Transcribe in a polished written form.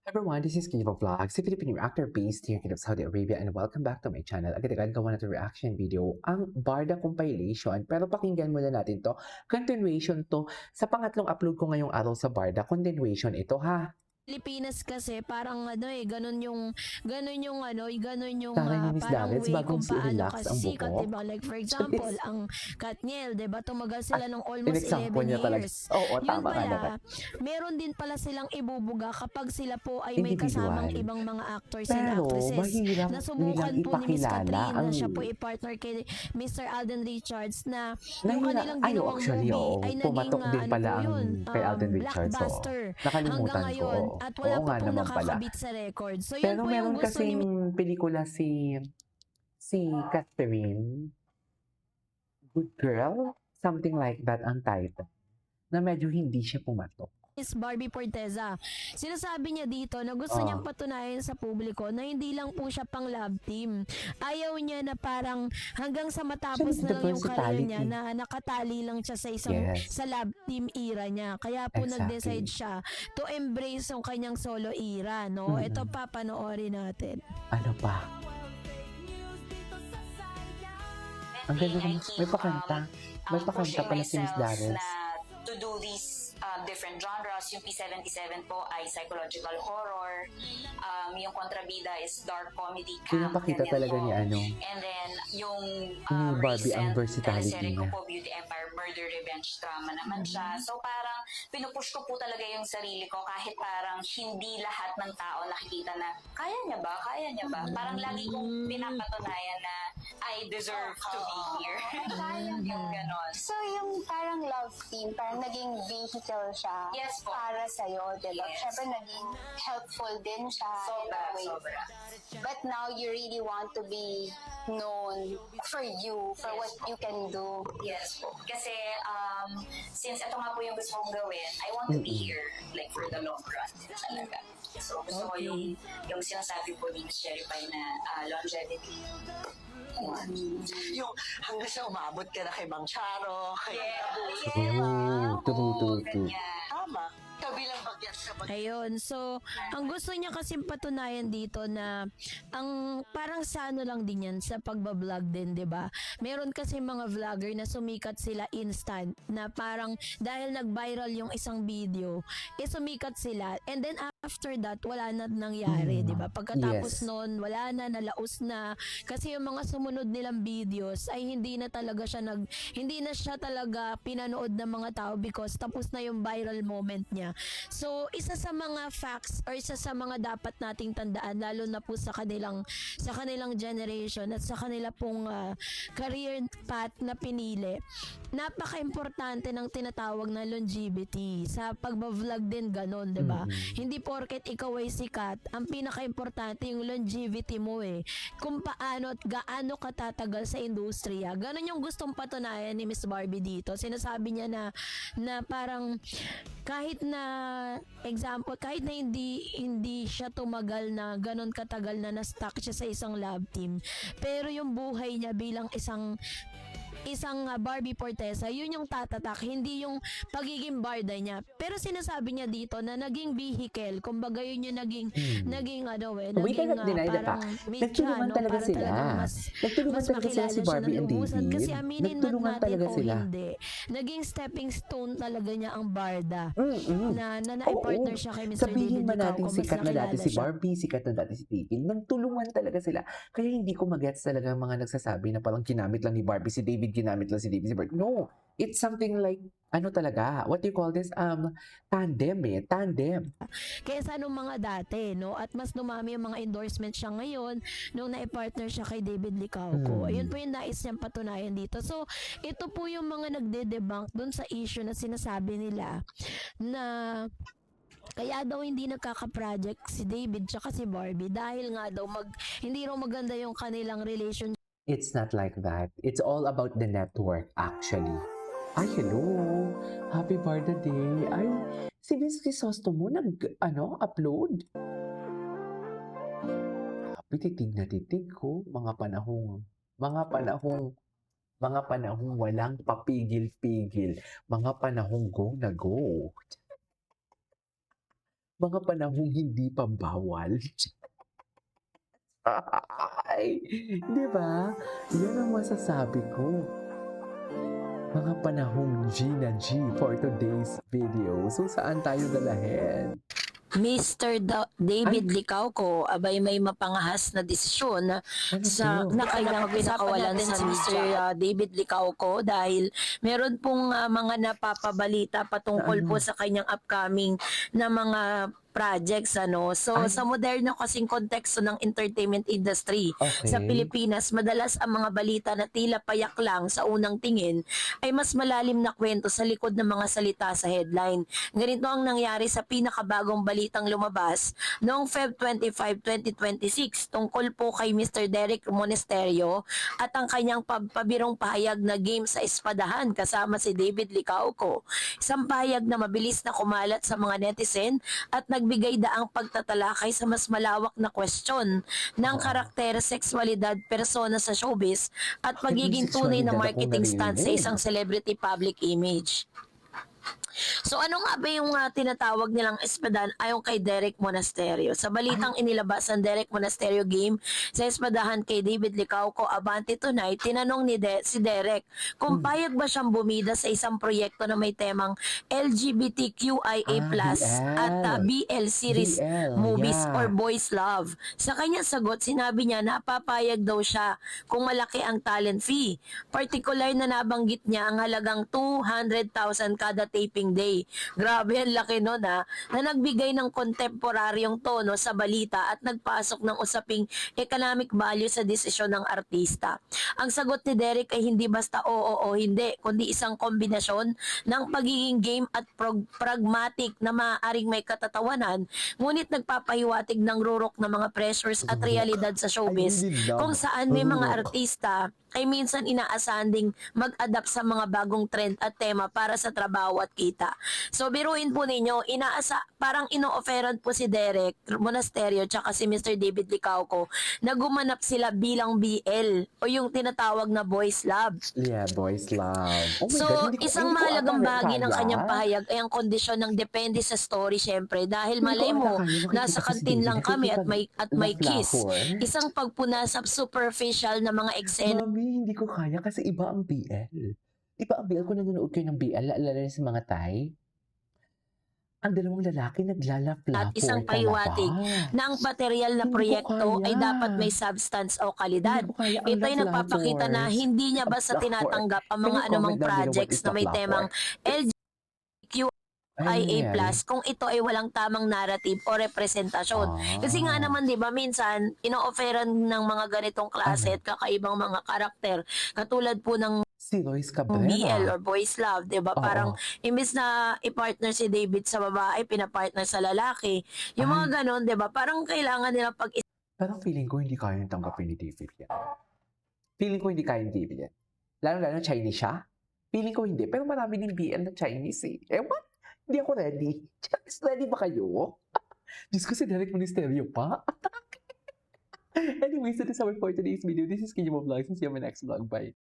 Everyone, this is Kiva Vlogs, a Filipino actor based here in Saudi Arabia, and welcome back to my channel. Agad-agad gawa natin reaction video, ang Barda compilation. Pero pakinggan muna natin to. Continuation to. Sa pangatlong upload ko ngayong araw sa Barda, continuation ito ha. Pilipinas kasi parang ganun yung Tara ni Miss parang Davids, way bagong kung paano si-relax ang kasi sikat, buhok. 'di ba? Like for example, ang Katniel, 'di ba? Tumagal sila ng almost In-example 11 niya talaga. years. Oo, Yun tama ka naman. pala, meron din pala silang ibubuga kapag sila po ay may Individual. kasamang ibang mga actors and Pero actresses. mahirap Nasubukan nilang po ni Miss ipakilala Catherine ang na siya po i-partner kay Mr. Alden Richards na yung nahira. kanilang Ay, ginawang actually, movie oo. ay naging Pumatok din ano pala po ang yun, kay Alden Richards. Oo. blockbuster hanggang Nakalimutan ko. ngayon Oo. at wala Oo pa nga pong naman pala. nakakabit sa record. So yun Pero po yung meron gusto ni kasing pelikula si Catherine, Good Girl, something like that ang title, na medyo hindi siya pumatok. Miss Barbie Forteza. Sinasabi niya dito na gusto niyang patunayan sa publiko na hindi lang po siya pang love team. Ayaw niya na parang hanggang sa matapos Siya na lang yung career versatility. niya na nakatali lang siya sa isang Yes. sa love team era niya. Kaya po nag-decide Exactly. siya to embrace yung kanyang solo era, no? Mm-mm. Ito papanoorin natin. Ano pa? Ang ganda naman. May pakanta. May pakanta pala si Miss Davids. To do these different genres. Yung P77 po ay psychological horror. Yung Kontrabida is dark comedy camp. Pinapakita ganyan talaga po. ni ano, And then, yung ni Barbie ang recent versatility teleserye ko niya. po, Beauty Empire, murder revenge drama naman siya. So parang pinupush ko po talaga yung sarili ko kahit parang hindi lahat ng tao nakikita na kaya niya ba? Kaya niya ba? Parang lagi kong pinapatunayan na I deserve to be here. Yung ganon. So, yung parang love team, parang naging vehicle siya Yes po. para sa'yo, diba? Yes. Siyempre, naging helpful din siya in a way. Sobra. But now, you really want to be known for you, for what you can do. Yes po. Kasi since ito nga po yung gusto kong gawin, I want to be here like for the long run talaga. So gusto ko yung sinasabi po ni Ms. Cherry Pie na longevity. Yung hanggang sa umabot ka na kay Mang Charo, kay True. Ganyan. Tama. Kabilang bagyan sa Ayun. So, ang gusto niya kasi patunayan dito na ang parang sa ano lang din yan, sa pagbablog din, 'di ba? Meron kasi mga vlogger na sumikat sila instant na parang dahil nag-viral yung isang video, sumikat sila. And then after that, wala na nangyari, 'di ba? Pagkatapos Yes. noon, wala na, nalaos na kasi yung mga sumunod nilang videos ay hindi na siya talaga pinanood ng mga tao because tapos na yung viral moment niya. So, isa sa mga facts or isa sa mga dapat nating tandaan lalo na po sa kanilang generation at sa kanila pong career path na pinili. Napaka-importante ng tinatawag na longevity. Sa pagba-vlog din ganon, 'di ba? Hindi porket ikaw ay sikat, ang pinaka-importante yung longevity mo eh. Kung paano at gaano ka tatagal sa industriya. Ganon yung gustong patunayan ni Miss Barbie dito. Sinasabi niya na parang kahit na hindi siya tumagal na ganon katagal na na-stuck siya sa isang love team, pero yung buhay niya bilang isang Barbie Forteza, yun yung tatatak, hindi yung pagiging barda niya. Pero sinasabi niya dito na naging vehicle, kumbaga yun yung naging We cannot deny the parang fact. media, Nagtulungan no? talaga Para sila. talagang Nagtulungan mas talaga sila makilala si siya Barbie ng and lubusan. David. Kasi aminin man Nagtulungan natin talaga o sila. hindi, naging stepping stone talaga niya ang barda. Mm-mm. Na nai-partner Oo. siya kay Mr. Sabihin David man natin Licauco, mas sikat na dati nakilala si siya. Barbie, sikat na dati si David, nagtulungan talaga sila. Kaya hindi ko magets talaga ang mga nagsasabi na parang ginamit lang ni Barbie si David, ginamit lang si David si Barbie. No, it's something like, ano talaga, what do you call this? Tandem. Kaysa nung mga dati, no? At mas dumami yung mga endorsement siya ngayon nung nai-partner siya kay David Licauco. Ayun po yung nais niyang patunayan dito. So, ito po yung mga nagde-debunk dun sa issue na sinasabi nila na kaya daw hindi nagkaka-project si David tsaka si Barbie dahil nga daw hindi raw maganda yung kanilang relationship. It's not like that. It's all about the network, actually. Ay, hello. Happy birthday day. Ay, si Miss Crisostomo upload. Happy titig na titig ko. Mga panahong walang papigil-pigil. Mga panahong go na go. mga panahong hindi pa bawal. Ay, di ba? Yan ang masasabi ko. Mga panahong G na G for today's video. So, saan tayo dalahin? Mr. David Licauco, abay may mapangahas na desisyon Ano sa to? na kailangan pinakawalan sa Mr. David Licauco dahil meron pong mga napapabalita patungkol Ano? po sa kanyang upcoming na mga projects so Ay. sa moderno kasing konteksto ng entertainment industry Okay. sa Pilipinas, madalas ang mga balita na tila payak lang sa unang tingin ay mas malalim na kwento sa likod ng mga salita sa headline. Ganito ang nangyari sa pinakabagong balitang lumabas noong Feb 25, 2026 tungkol po kay Mr. Derek Monasterio at ang kanyang pagpabirong pahayag na game sa espadahan kasama si David Licauco. Isang pahayag na mabilis na kumalat sa mga netizen at nagbigay daang pagtatalakay sa mas malawak na kwestiyon ng karakter, sexualidad, persona sa showbiz at pagiging tunay na sexualidad akong marketing stunt sa naririnig. isang celebrity public image. So ano nga ba yung tinatawag nilang espadahan ayon kay Derek Monasterio? Sa balitang inilabas ng Derek Monasterio game sa espadahan kay David Licauco Abante Tonight, tinanong si Derek kung payag ba siyang bumida sa isang proyekto na may temang LGBTQIA+ at BL series BL, movies yeah. or boys love. Sa kanyang sagot, sinabi niya na papayag daw siya kung malaki ang talent fee. Partikular na nabanggit niya ang halagang 200,000 kada taping day. Grabe, ang laki nun na nagbigay ng kontemporaryong tono sa balita at nagpasok ng usaping economic value sa desisyon ng artista. Ang sagot ni Derek ay hindi basta oo o hindi, kundi isang kombinasyon ng pagiging game at pragmatic na maaaring may katatawanan, ngunit nagpapahiwatig ng rurok na mga pressures at realidad sa showbiz I really love kung saan may mga rurok. artista ay minsan inaasahan ding mag-adapt sa mga bagong trend at tema para sa trabaho at kita. So biruin po ninyo, parang ino-offeran po si Derek Monasterio tsaka si Mr. David Licauco na gumanap sila bilang BL o yung tinatawag na boys love. Yeah, boys love. Oh my So, God, isang hindi ko mahalagang ata bahagi ng kaya. kanyang pahayag ay ang kondisyon ng depende sa story syempre dahil Hindi ko malay ata mo kaya makikita nasa ko si kantin David lang kami at may nakikipag- kiss. laflahor. Isang pagpunasap superficial na mga eksena Mami, hindi ko kaya kasi iba ang BL. Iba ang BL kung nanonood kayo ng BL, lalo na sa mga Thai. Ang dalawang lalaki naglalap-lapor at isang pahiwatig na ang material na Hindi ko proyekto kaya. ay dapat may substance o kalidad. Hindi ko kaya ang Ito ay nagpapakita na lap-lapors. hindi niya basta Lap-lapor. tinatanggap ang mga Can you anumang comment down below what projects is na may lap-lapor? temang LGBTQIA+ Ayan. kung ito ay walang tamang narrative o representasyon. Kasi nga naman 'di ba minsan ino-offeran ng mga ganitong klase at kakaibang mga karakter katulad po ng Si Lois BL Cabrera. or boys love, 'di ba? Oo. Parang imbes na i-partner si David sa babae, pina-partner sa lalaki. Yung mga ganon, 'di ba? Parang kailangan nila pag Pero feeling ko hindi kayang tanggapin ni David yan. Feeling ko hindi kaya ni David yan. Lalo Chinese siya. Feeling ko hindi. Pero marami din BL na Chinese eh. What? Hindi ako ready. Chinese ready ba kayo? Diyos ko si Derek Monasterio pa. Anyways, that is our for today's video. This is Kinyamo Vlogs. See you on my next vlog. Bye.